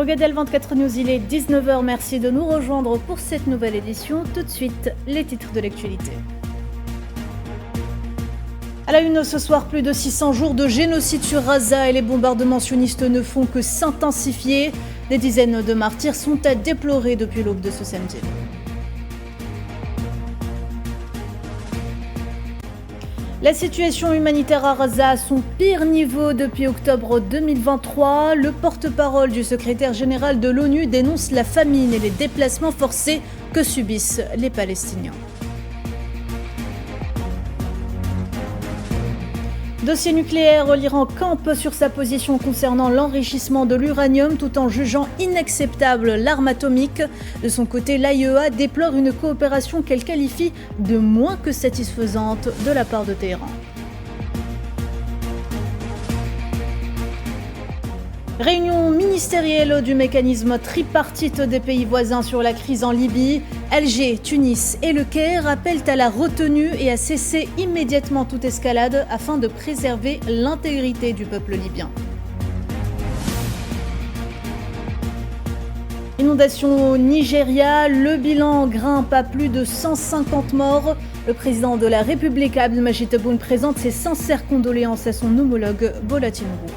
regardez L24 News, il est 19h, merci de nous rejoindre pour cette nouvelle édition. Tout de suite, les titres de l'actualité. À la une ce soir, plus de 600 jours de génocide sur Gaza et les bombardements sionistes ne font que s'intensifier. Des dizaines de martyrs sont à déplorer depuis l'aube de ce samedi. La situation humanitaire à Gaza a son pire niveau depuis octobre 2023. Le porte-parole du secrétaire général de l'ONU dénonce la famine et les déplacements forcés que subissent les Palestiniens. Dossier nucléaire, l'Iran campe sur sa position concernant l'enrichissement de l'uranium tout en jugeant inacceptable l'arme atomique. De son côté, l'AIEA déplore une coopération qu'elle qualifie de moins que satisfaisante de la part de Téhéran. Réunion ministérielle du mécanisme tripartite des pays voisins sur la crise en Libye. Alger, Tunis et Le Caire appellent à la retenue et à cesser immédiatement toute escalade afin de préserver l'intégrité du peuple libyen. Inondation au Nigeria, le bilan grimpe à plus de 150 morts. Le président de la République, Abdelmadjid Tebboune, présente ses sincères condoléances à son homologue Bola Tinubu.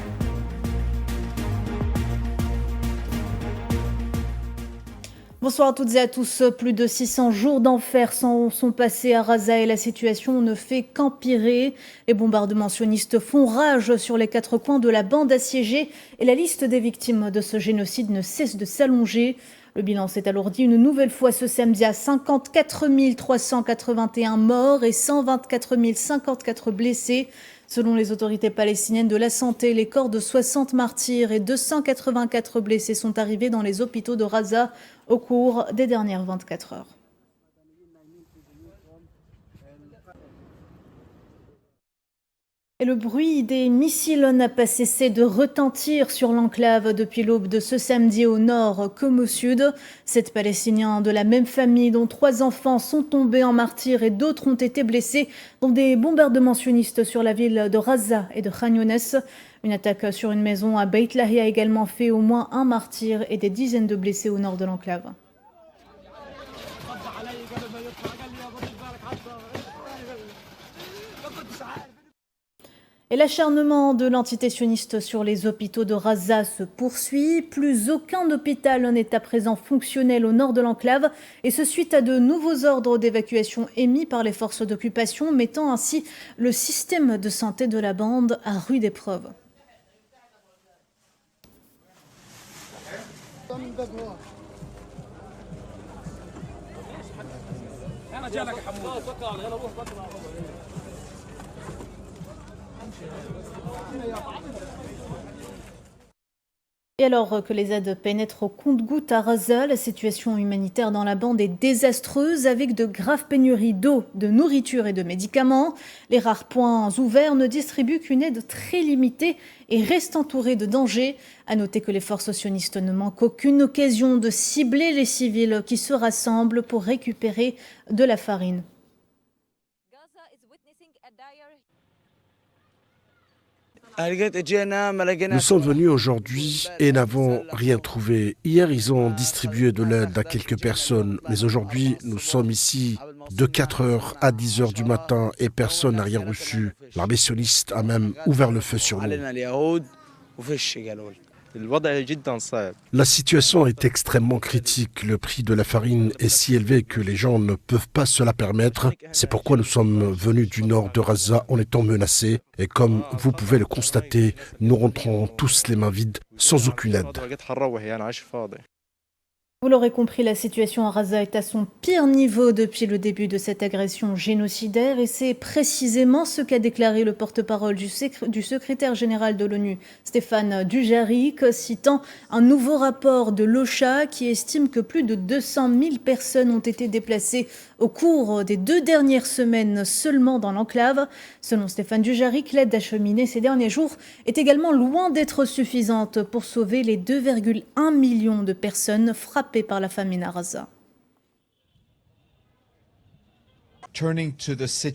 Bonsoir à toutes et à tous. Plus de 600 jours d'enfer sont passés à Gaza et la situation ne fait qu'empirer. Les bombardements sionistes font rage sur les quatre coins de la bande assiégée et la liste des victimes de ce génocide ne cesse de s'allonger. Le bilan s'est alourdi une nouvelle fois ce samedi à 54 381 morts et 124 054 blessés. Selon les autorités palestiniennes de la santé, les corps de 60 martyrs et 284 blessés sont arrivés dans les hôpitaux de Gaza au cours des dernières 24 heures. Et le bruit des missiles n'a pas cessé de retentir sur l'enclave depuis l'aube de ce samedi au nord comme au sud. 7 Palestiniens de la même famille dont 3 enfants sont tombés en martyrs et d'autres ont été blessés dans des bombardements sionistes sur la ville de Gaza et de Khan Younes. Une attaque sur une maison à Beit Lahi a également fait au moins un martyr et des dizaines de blessés au nord de l'enclave. Et l'acharnement de l'entité sioniste sur les hôpitaux de Gaza se poursuit. Plus aucun hôpital n'est à présent fonctionnel au nord de l'enclave, et ce suite à de nouveaux ordres d'évacuation émis par les forces d'occupation, mettant ainsi le système de santé de la bande à rude épreuve. Et alors que les aides pénètrent au compte-gouttes à Gaza, la situation humanitaire dans la bande est désastreuse avec de graves pénuries d'eau, de nourriture et de médicaments. Les rares points ouverts ne distribuent qu'une aide très limitée et restent entourés de dangers. À noter que les forces sionistes ne manquent aucune occasion de cibler les civils qui se rassemblent pour récupérer de la farine. Nous sommes venus aujourd'hui et n'avons rien trouvé. Hier, ils ont distribué de l'aide à quelques personnes, mais aujourd'hui, nous sommes ici de 4 heures à 10 heures du matin et personne n'a rien reçu. L'armée sioniste a même ouvert le feu sur nous. La situation est extrêmement critique. Le prix de la farine est si élevé que les gens ne peuvent pas se la permettre. C'est pourquoi nous sommes venus du nord de Gaza en étant menacés. Et comme vous pouvez le constater, nous rentrons tous les mains vides, sans aucune aide. Vous l'aurez compris, la situation à Gaza est à son pire niveau depuis le début de cette agression génocidaire et c'est précisément ce qu'a déclaré le porte-parole du secrétaire général de l'ONU, Stéphane Dujarric, citant un nouveau rapport de l'OCHA qui estime que plus de 200 000 personnes ont été déplacées au cours des 2 dernières semaines seulement dans l'enclave. Selon Stéphane Dujarric, l'aide acheminée ces derniers jours est également loin d'être suffisante pour sauver les 2,1 millions de personnes frappées par la famine à Gaza.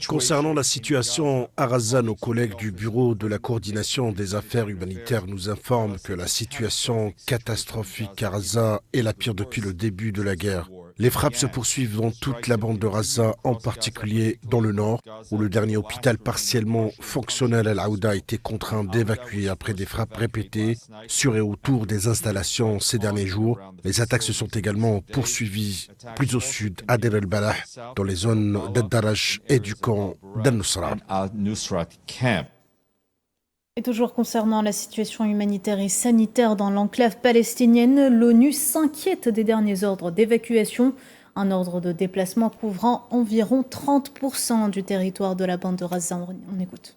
Concernant la situation à Gaza, nos collègues du Bureau de la coordination des affaires humanitaires nous informent que la situation catastrophique à Gaza est la pire depuis le début de la guerre. Les frappes se poursuivent dans toute la bande de Gaza, en particulier dans le nord, où le dernier hôpital partiellement fonctionnel Al-Aouda a été contraint d'évacuer après des frappes répétées sur et autour des installations ces derniers jours. Les attaques se sont également poursuivies plus au sud, à Deir el-Balah, dans les zones d'Ad-Daraj et du camp d'Al-Nusra. Et toujours concernant la situation humanitaire et sanitaire dans l'enclave palestinienne, l'ONU s'inquiète des derniers ordres d'évacuation. Un ordre de déplacement couvrant environ 30% du territoire de la bande de Gaza. On écoute.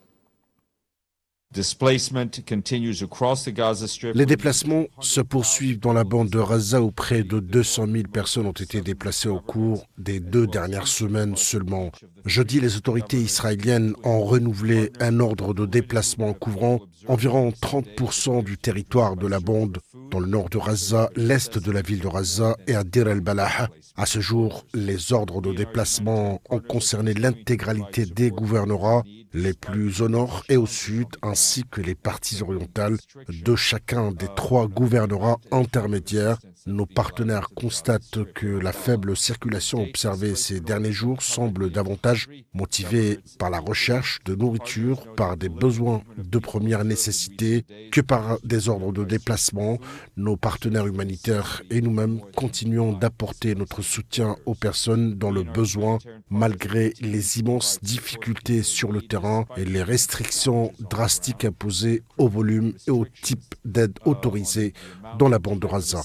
Les déplacements se poursuivent dans la bande de Gaza où près de 200 000 personnes ont été déplacées au cours des 2 dernières semaines seulement. Jeudi, les autorités israéliennes ont renouvelé un ordre de déplacement couvrant environ 30% du territoire de la bande dans le nord de Gaza, l'est de la ville de Gaza et à Deir el-Balah. À ce jour, les ordres de déplacement ont concerné l'intégralité des gouvernorats, les plus au nord et au sud, ainsi que les parties orientales de chacun des 3 gouvernorats intermédiaires. Nos partenaires constatent que la faible circulation observée ces derniers jours semble davantage motivée par la recherche de nourriture, par des besoins de première nécessité, que par des ordres de déplacement. Nos partenaires humanitaires et nous-mêmes continuons d'apporter notre soutien aux personnes dans le besoin, malgré les immenses difficultés sur le terrain et les restrictions drastiques imposées au volume et au type d'aide autorisée dans la bande de Gaza.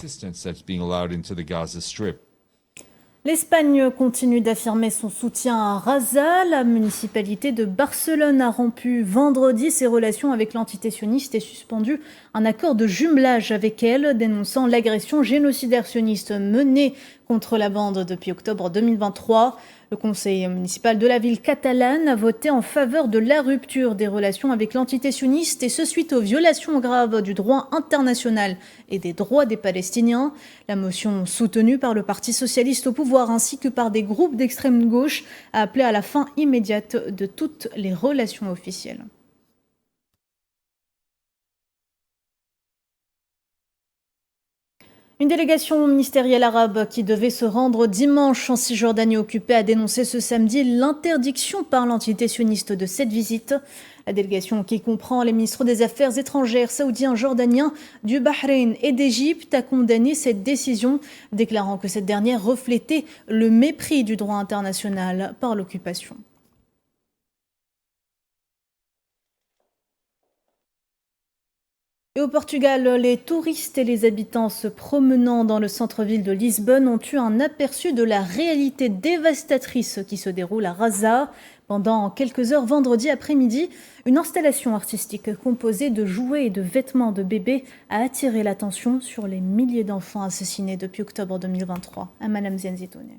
L'Espagne continue d'affirmer son soutien à Gaza. La municipalité de Barcelone a rompu vendredi ses relations avec l'entité sioniste et suspendu un accord de jumelage avec elle, dénonçant l'agression génocidaire sioniste menée contre la bande depuis octobre 2023. Le conseil municipal de la ville catalane a voté en faveur de la rupture des relations avec l'entité sioniste et ce suite aux violations graves du droit international et des droits des Palestiniens. La motion soutenue par le Parti socialiste au pouvoir ainsi que par des groupes d'extrême gauche a appelé à la fin immédiate de toutes les relations officielles. Une délégation ministérielle arabe qui devait se rendre dimanche en Cisjordanie occupée a dénoncé ce samedi l'interdiction par l'entité sioniste de cette visite. La délégation, qui comprend les ministres des Affaires étrangères saoudiens, jordaniens, du Bahreïn et d'Égypte, a condamné cette décision, déclarant que cette dernière reflétait le mépris du droit international par l'occupation. Et au Portugal, les touristes et les habitants se promenant dans le centre-ville de Lisbonne ont eu un aperçu de la réalité dévastatrice qui se déroule à Gaza. Pendant quelques heures vendredi après-midi, une installation artistique composée de jouets et de vêtements de bébés a attiré l'attention sur les milliers d'enfants assassinés depuis octobre 2023. À Madame Zienzitone.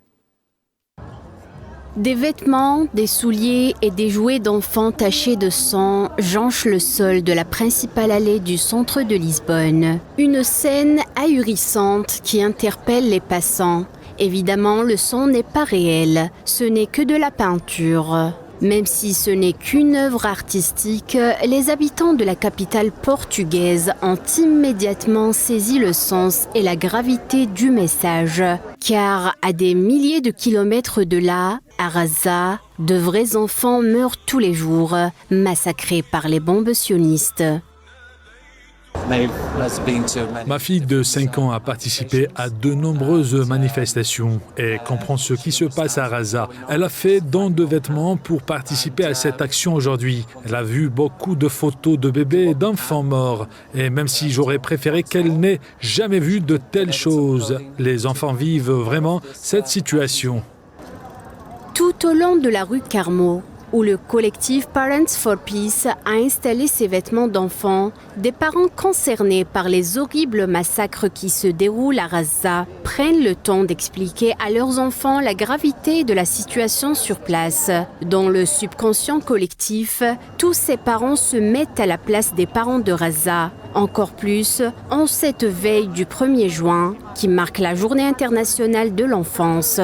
Des vêtements, des souliers et des jouets d'enfants tachés de sang jonchent le sol de la principale allée du centre de Lisbonne. Une scène ahurissante qui interpelle les passants. Évidemment, le sang n'est pas réel, ce n'est que de la peinture. Même si ce n'est qu'une œuvre artistique, les habitants de la capitale portugaise ont immédiatement saisi le sens et la gravité du message. Car à des milliers de kilomètres de là, à Gaza, de vrais enfants meurent tous les jours, massacrés par les bombes sionistes. Ma fille de 5 ans a participé à de nombreuses manifestations et comprend ce qui se passe à Gaza. Elle a fait don de vêtements pour participer à cette action aujourd'hui. Elle a vu beaucoup de photos de bébés et d'enfants morts. Et même si j'aurais préféré qu'elle n'ait jamais vu de telles choses, les enfants vivent vraiment cette situation. Tout au long de la rue Carmo, où le collectif Parents for Peace a installé ses vêtements d'enfants, des parents concernés par les horribles massacres qui se déroulent à Gaza prennent le temps d'expliquer à leurs enfants la gravité de la situation sur place. Dans le subconscient collectif, tous ces parents se mettent à la place des parents de Gaza. Encore plus en cette veille du 1er juin, qui marque la Journée internationale de l'enfance.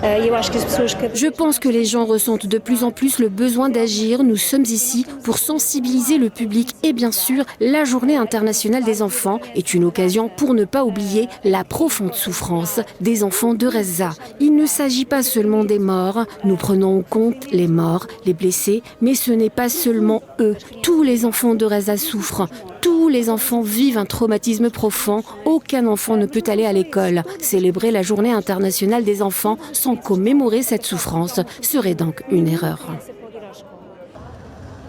Je pense que les gens ressentent de plus en plus le besoin d'agir. Nous sommes ici pour sensibiliser le public et bien sûr, la Journée internationale des enfants est une occasion pour ne pas oublier la profonde souffrance des enfants de Gaza. Il ne s'agit pas seulement des morts, nous prenons en compte les morts, les blessés, mais ce n'est pas seulement eux. Tous les enfants de Gaza souffrent. Tous les enfants vivent un traumatisme profond. Aucun enfant ne peut aller à l'école. Célébrer la Journée internationale des enfants sans commémorer cette souffrance serait donc une erreur.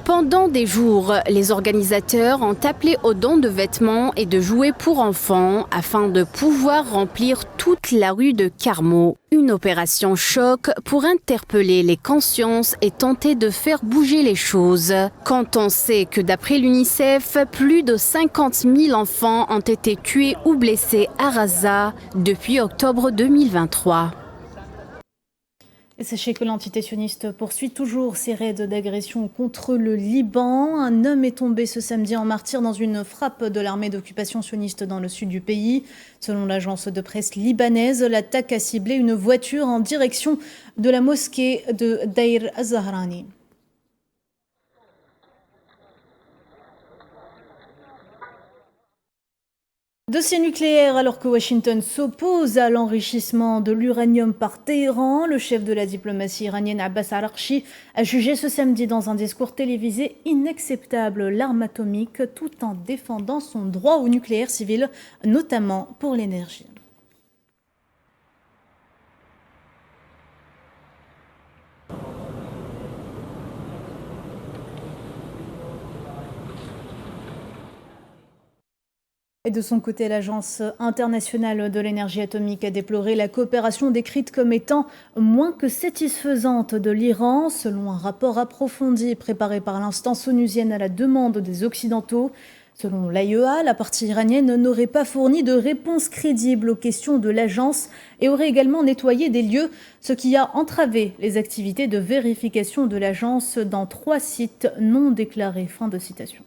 Pendant des jours, les organisateurs ont appelé aux dons de vêtements et de jouets pour enfants afin de pouvoir remplir toute la rue de Carmaux. Une opération choc pour interpeller les consciences et tenter de faire bouger les choses. Quand on sait que d'après l'UNICEF, plus de 50 000 enfants ont été tués ou blessés à Gaza depuis octobre 2023. Et sachez que l'entité sioniste poursuit toujours ses raids d'agression contre le Liban. Un homme est tombé ce samedi en martyr dans une frappe de l'armée d'occupation sioniste dans le sud du pays. Selon l'agence de presse libanaise, l'attaque a ciblé une voiture en direction de la mosquée de Deir az-Zahrani. Dossier nucléaire alors que Washington s'oppose à l'enrichissement de l'uranium par Téhéran. Le chef de la diplomatie iranienne Abbas Araghchi a jugé ce samedi dans un discours télévisé inacceptable l'arme atomique tout en défendant son droit au nucléaire civil, notamment pour l'énergie. Et de son côté, l'Agence internationale de l'énergie atomique a déploré la coopération décrite comme étant moins que satisfaisante de l'Iran. Selon un rapport approfondi préparé par l'instance onusienne à la demande des Occidentaux, selon l'AIEA, la partie iranienne n'aurait pas fourni de réponse crédible aux questions de l'agence et aurait également nettoyé des lieux, ce qui a entravé les activités de vérification de l'agence dans 3 sites non déclarés. Fin de citation.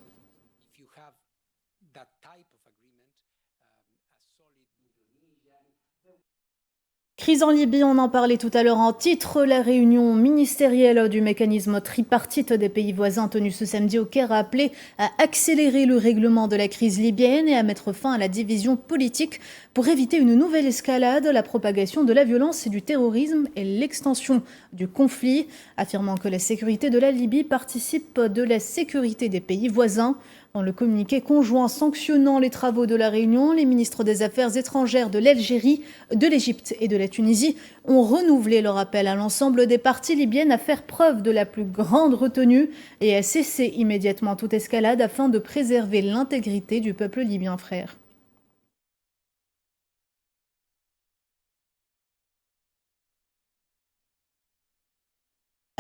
Crise en Libye, on en parlait tout à l'heure en titre. La réunion ministérielle du mécanisme tripartite des pays voisins tenue ce samedi au Caire a appelé à accélérer le règlement de la crise libyenne et à mettre fin à la division politique pour éviter une nouvelle escalade, la propagation de la violence et du terrorisme et l'extension du conflit, affirmant que la sécurité de la Libye participe de la sécurité des pays voisins. Dans le communiqué conjoint sanctionnant les travaux de la réunion, les ministres des Affaires étrangères de l'Algérie, de l'Égypte et de la Tunisie ont renouvelé leur appel à l'ensemble des parties libyennes à faire preuve de la plus grande retenue et à cesser immédiatement toute escalade afin de préserver l'intégrité du peuple libyen frère.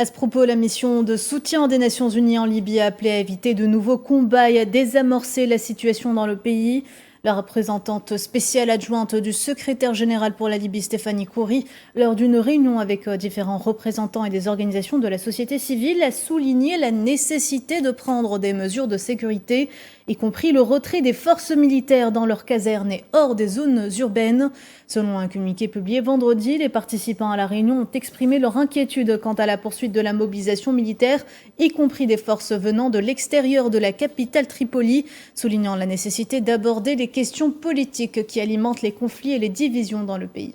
À ce propos, la mission de soutien des Nations Unies en Libye a appelé à éviter de nouveaux combats et à désamorcer la situation dans le pays. La représentante spéciale adjointe du secrétaire général pour la Libye, Stéphanie Khoury, lors d'une réunion avec différents représentants et des organisations de la société civile, a souligné la nécessité de prendre des mesures de sécurité, y compris le retrait des forces militaires dans leurs casernes et hors des zones urbaines. Selon un communiqué publié vendredi, les participants à la réunion ont exprimé leur inquiétude quant à la poursuite de la mobilisation militaire, y compris des forces venant de l'extérieur de la capitale Tripoli, soulignant la nécessité d'aborder les questions politiques qui alimentent les conflits et les divisions dans le pays.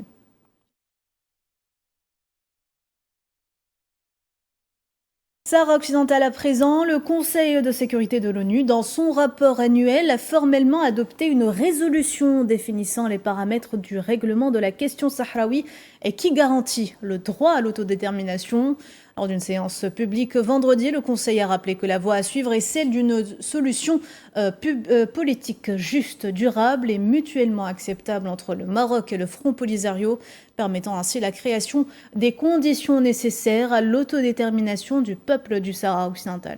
Sahara occidental à présent, le Conseil de sécurité de l'ONU, dans son rapport annuel, a formellement adopté une résolution définissant les paramètres du règlement de la question sahraoui et qui garantit le droit à l'autodétermination. Lors d'une séance publique vendredi, le Conseil a rappelé que la voie à suivre est celle d'une solution politique juste, durable et mutuellement acceptable entre le Maroc et le Front Polisario, permettant ainsi la création des conditions nécessaires à l'autodétermination du peuple du Sahara occidental.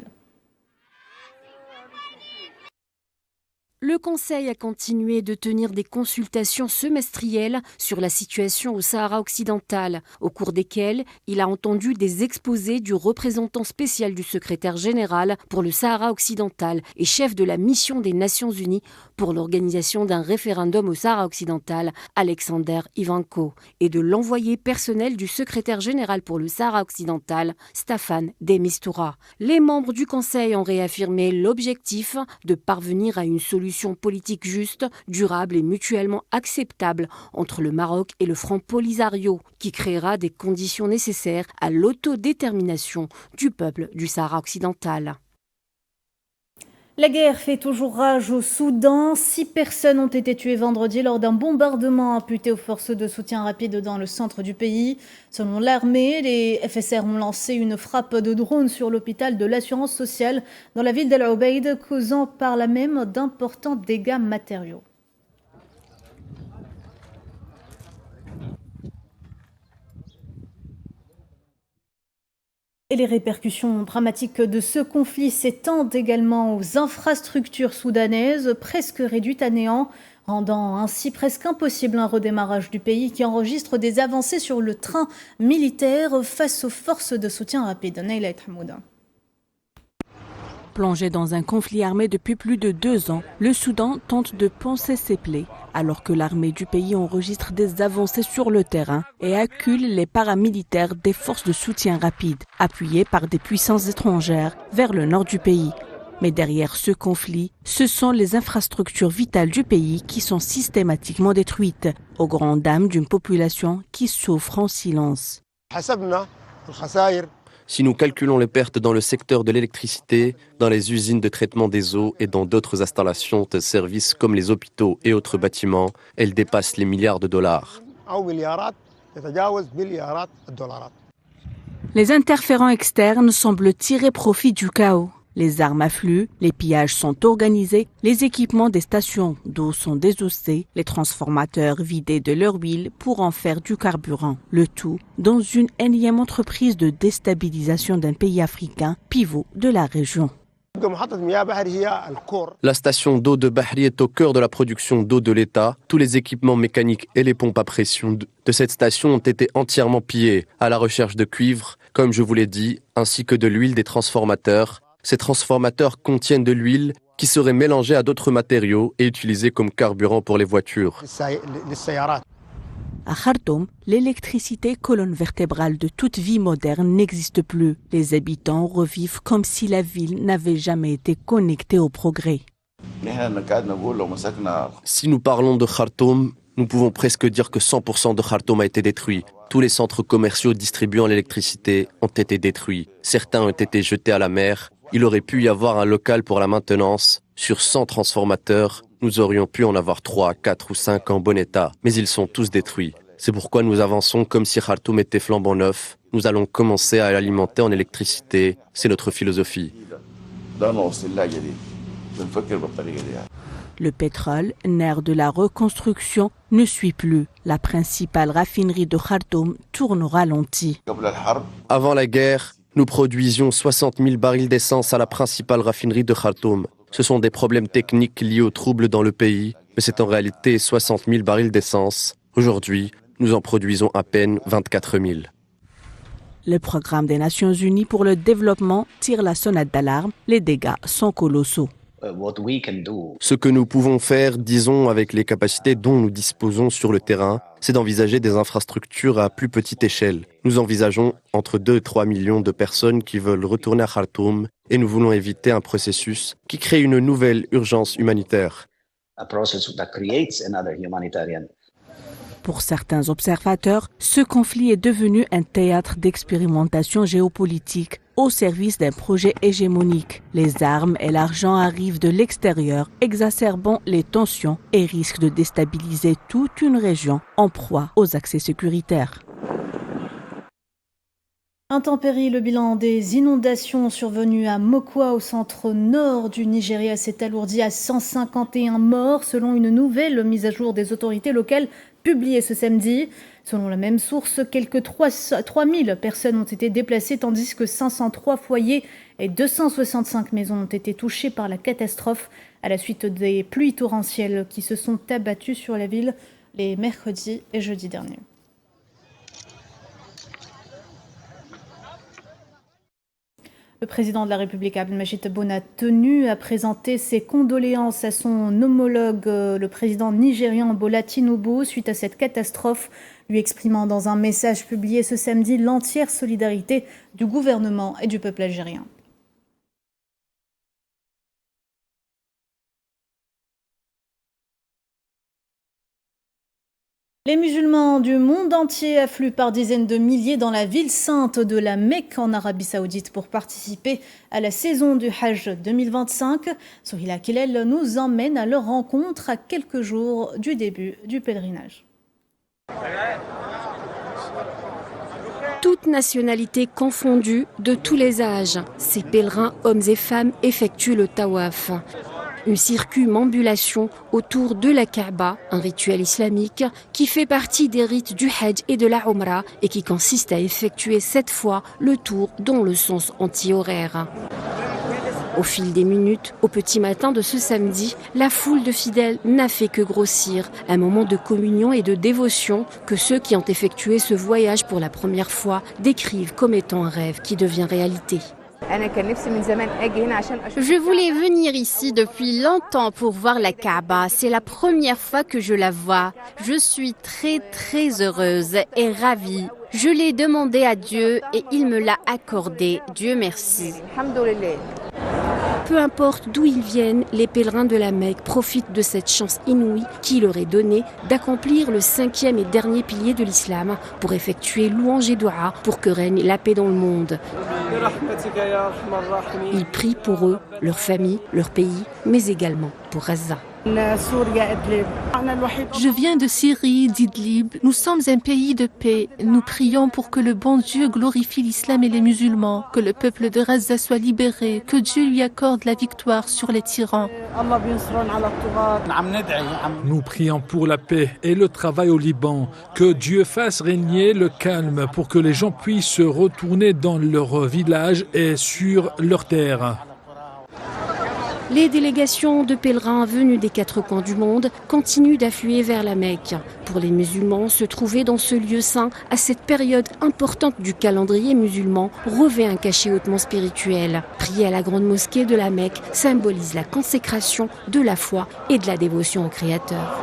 Le Conseil a continué de tenir des consultations semestrielles sur la situation au Sahara occidental, au cours desquelles il a entendu des exposés du représentant spécial du secrétaire général pour le Sahara occidental et chef de la mission des Nations Unies pour l'organisation d'un référendum au Sahara occidental, Alexander Ivanko, et de l'envoyé personnel du secrétaire général pour le Sahara occidental, Staffan de Mistura. Les membres du Conseil ont réaffirmé l'objectif de parvenir à une solution politique juste, durable et mutuellement acceptable entre le Maroc et le Front Polisario, qui créera des conditions nécessaires à l'autodétermination du peuple du Sahara occidental. La guerre fait toujours rage au Soudan. 6 personnes ont été tuées vendredi lors d'un bombardement imputé aux forces de soutien rapide dans le centre du pays. Selon l'armée, les FSR ont lancé une frappe de drone sur l'hôpital de l'assurance sociale dans la ville d'El Obeid, causant par là même d'importants dégâts matériaux. Et les répercussions dramatiques de ce conflit s'étendent également aux infrastructures soudanaises, presque réduites à néant, rendant ainsi presque impossible un redémarrage du pays qui enregistre des avancées sur le train militaire face aux forces de soutien rapide. Naila Hamoud. Plongé dans un conflit armé depuis plus de 2 ans, le Soudan tente de panser ses plaies, alors que l'armée du pays enregistre des avancées sur le terrain et accule les paramilitaires des forces de soutien rapide, appuyées par des puissances étrangères, vers le nord du pays. Mais derrière ce conflit, ce sont les infrastructures vitales du pays qui sont systématiquement détruites, aux grandes dames d'une population qui souffre en silence. Si nous calculons les pertes dans le secteur de l'électricité, dans les usines de traitement des eaux et dans d'autres installations de services comme les hôpitaux et autres bâtiments, elles dépassent les milliards de dollars. Les interférents externes semblent tirer profit du chaos. Les armes affluent, les pillages sont organisés, les équipements des stations d'eau sont désossés, les transformateurs vidés de leur huile pour en faire du carburant. Le tout dans une énième entreprise de déstabilisation d'un pays africain, pivot de la région. La station d'eau de Bahri est au cœur de la production d'eau de l'État. Tous les équipements mécaniques et les pompes à pression de cette station ont été entièrement pillés à la recherche de cuivre, comme je vous l'ai dit, ainsi que de l'huile des transformateurs. Ces transformateurs contiennent de l'huile qui serait mélangée à d'autres matériaux et utilisée comme carburant pour les voitures. À Khartoum, l'électricité, colonne vertébrale de toute vie moderne, n'existe plus. Les habitants revivent comme si la ville n'avait jamais été connectée au progrès. Si nous parlons de Khartoum, nous pouvons presque dire que 100% de Khartoum a été détruit. Tous les centres commerciaux distribuant l'électricité ont été détruits. Certains ont été jetés à la mer. Il aurait pu y avoir un local pour la maintenance. Sur 100 transformateurs, nous aurions pu en avoir 3, 4 ou 5 en bon état, mais ils sont tous détruits. C'est pourquoi nous avançons comme si Khartoum était flambant neuf. Nous allons commencer à l'alimenter en électricité. C'est notre philosophie. Le pétrole, nerf de la reconstruction, ne suit plus. La principale raffinerie de Khartoum tourne au ralenti. Avant la guerre, nous produisions 60 000 barils d'essence à la principale raffinerie de Khartoum. Ce sont des problèmes techniques liés aux troubles dans le pays, mais c'est en réalité 60 000 barils d'essence. Aujourd'hui, nous en produisons à peine 24 000. Le programme des Nations Unies pour le développement tire la sonnette d'alarme. Les dégâts sont colossaux. Ce que nous pouvons faire, disons, avec les capacités dont nous disposons sur le terrain, c'est d'envisager des infrastructures à plus petite échelle. Nous envisageons entre 2 et 3 millions de personnes qui veulent retourner à Khartoum et nous voulons éviter un processus qui crée une nouvelle urgence humanitaire. Pour certains observateurs, ce conflit est devenu un théâtre d'expérimentation géopolitique au service d'un projet hégémonique. Les armes et l'argent arrivent de l'extérieur, exacerbant les tensions et risquent de déstabiliser toute une région en proie aux accès sécuritaires. Intempéries, le bilan des inondations survenues à Mokwa au centre nord du Nigeria s'est alourdi à 151 morts selon une nouvelle mise à jour des autorités locales publié ce samedi. Selon la même source, quelques 3000 personnes ont été déplacées, tandis que 503 foyers et 265 maisons ont été touchées par la catastrophe à la suite des pluies torrentielles qui se sont abattues sur la ville les mercredis et jeudis derniers. Le président de la République, Abdelmajid Tebboune, a tenu à présenter ses condoléances à son homologue, le président nigérian Bola Tinubu, suite à cette catastrophe, lui exprimant dans un message publié ce samedi l'entière solidarité du gouvernement et du peuple algérien. Les musulmans du monde entier affluent par dizaines de milliers dans la ville sainte de la Mecque en Arabie Saoudite pour participer à la saison du Hajj 2025. Sohila Kilel nous emmène à leur rencontre à quelques jours du début du pèlerinage. Toutes nationalités confondues, de tous les âges, ces pèlerins, hommes et femmes, effectuent le tawaf. Une circumambulation autour de la Kaaba, un rituel islamique qui fait partie des rites du Hajj et de la Umrah et qui consiste à effectuer 7 fois le tour dans le sens anti-horaire. Au fil des minutes, au petit matin de ce samedi, la foule de fidèles n'a fait que grossir, un moment de communion et de dévotion que ceux qui ont effectué ce voyage pour la première fois décrivent comme étant un rêve qui devient réalité. Je voulais venir ici depuis longtemps pour voir la Kaaba. C'est la première fois que je la vois. Je suis très heureuse et ravie. Je l'ai demandé à Dieu et il me l'a accordé. Dieu merci. Peu importe d'où ils viennent, les pèlerins de la Mecque profitent de cette chance inouïe qui leur est donnée d'accomplir le 5e et dernier pilier de l'islam pour effectuer louange et doua pour que règne la paix dans le monde. Ils prient pour eux, leur famille, leur pays, mais également pour Gaza. Je viens de Syrie, d'Idlib. Nous sommes un pays de paix. Nous prions pour que le bon Dieu glorifie l'islam et les musulmans, que le peuple de Gaza soit libéré, que Dieu lui accorde la victoire sur les tyrans. Nous prions pour la paix et le travail au Liban, que Dieu fasse régner le calme pour que les gens puissent se retourner dans leur village et sur leur terre. Les délégations de pèlerins venus des 4 coins du monde continuent d'affluer vers la Mecque. Pour les musulmans, se trouver dans ce lieu saint à cette période importante du calendrier musulman revêt un cachet hautement spirituel. Prier à la grande mosquée de la Mecque symbolise la consécration de la foi et de la dévotion au Créateur.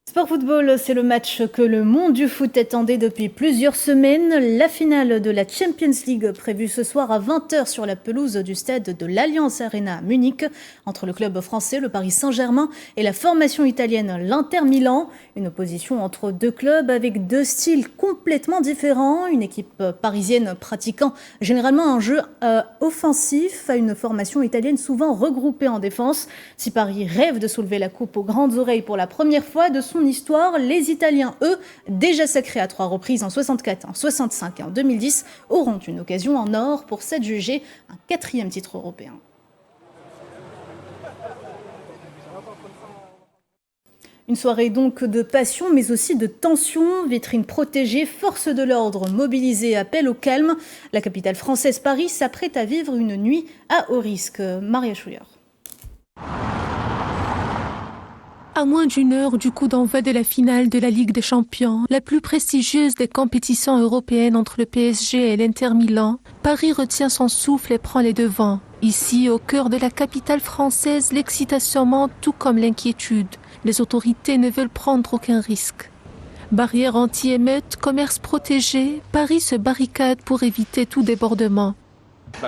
Sport football, c'est le match que le monde du foot attendait depuis plusieurs semaines. La finale de la Champions League prévue ce soir à 20h sur la pelouse du stade de l'Allianz Arena à Munich entre le club français, le Paris Saint-Germain, et la formation italienne, l'Inter Milan. Une opposition entre deux clubs avec deux styles complètement différents. Une équipe parisienne pratiquant généralement un jeu offensif à une formation italienne souvent regroupée en défense. Si Paris rêve de soulever la coupe aux grandes oreilles pour la première fois de son histoire, les Italiens, eux, déjà sacrés à 3 reprises en 64, en 65 et en 2010, auront une occasion en or pour s'adjuger un 4e titre européen. Une soirée donc de passion, mais aussi de tension. Vitrine protégée, forces de l'ordre mobilisées, appel au calme. La capitale française, Paris, s'apprête à vivre une nuit à haut risque. Maria Chouillard. À moins d'une heure du coup d'envoi de la finale de la Ligue des Champions, la plus prestigieuse des compétitions européennes entre le PSG et l'Inter Milan, Paris retient son souffle et prend les devants. Ici, au cœur de la capitale française, l'excitation monte tout comme l'inquiétude. Les autorités ne veulent prendre aucun risque. Barrières anti-émeutes, commerce protégé, Paris se barricade pour éviter tout débordement.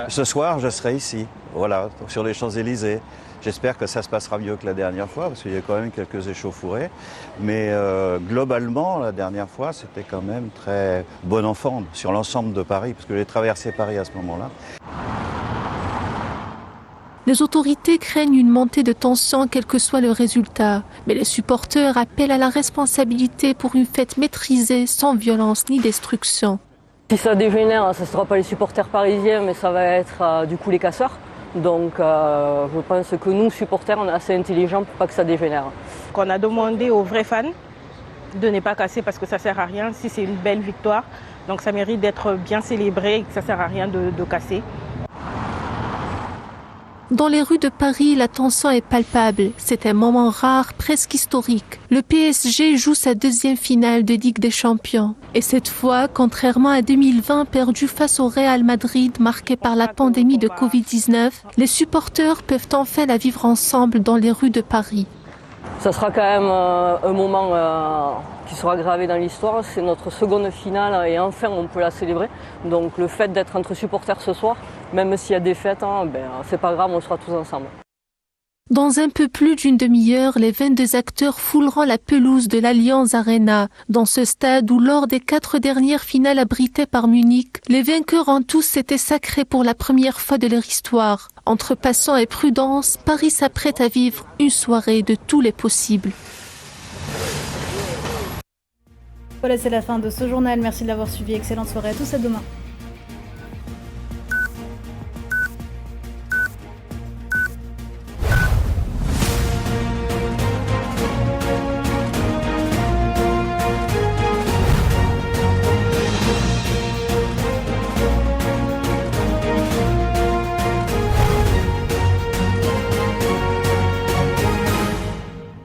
Ce soir, je serai ici, voilà, sur les Champs-Élysées. J'espère que ça se passera mieux que la dernière fois, parce qu'il y a quand même quelques échauffourées. Mais globalement, la dernière fois, c'était quand même très bon enfant sur l'ensemble de Paris, parce que j'ai traversé Paris à ce moment-là. Les autorités craignent une montée de tension, quel que soit le résultat. Mais les supporters appellent à la responsabilité pour une fête maîtrisée, sans violence ni destruction. Si ça dégénère, ça ne sera pas les supporters parisiens, mais ça va être du coup les casseurs. Donc je pense que nous, supporters, on est assez intelligents pour pas que ça dégénère. On a demandé aux vrais fans de ne pas casser parce que ça sert à rien si c'est une belle victoire. Donc ça mérite d'être bien célébré et que ça sert à rien de casser. Dans les rues de Paris, la tension est palpable. C'est un moment rare, presque historique. Le PSG joue sa deuxième finale de Ligue des Champions. Et cette fois, contrairement à 2020 perdu face au Real Madrid marqué par la pandémie de Covid-19, les supporters peuvent enfin la vivre ensemble dans les rues de Paris. Ça sera quand même un moment qui sera gravé dans l'histoire. C'est notre seconde finale et enfin on peut la célébrer. Donc le fait d'être entre supporters ce soir, même s'il y a des fêtes, c'est pas grave, on sera tous ensemble. Dans un peu plus d'une demi-heure, les 22 acteurs fouleront la pelouse de l'Allianz Arena. Dans ce stade où, lors des 4 dernières finales abritées par Munich, les vainqueurs en tous s'étaient sacrés pour la première fois de leur histoire. Entre passant et prudence, Paris s'apprête à vivre une soirée de tous les possibles. Voilà, c'est la fin de ce journal. Merci de l'avoir suivi. Excellente soirée à tous. À demain.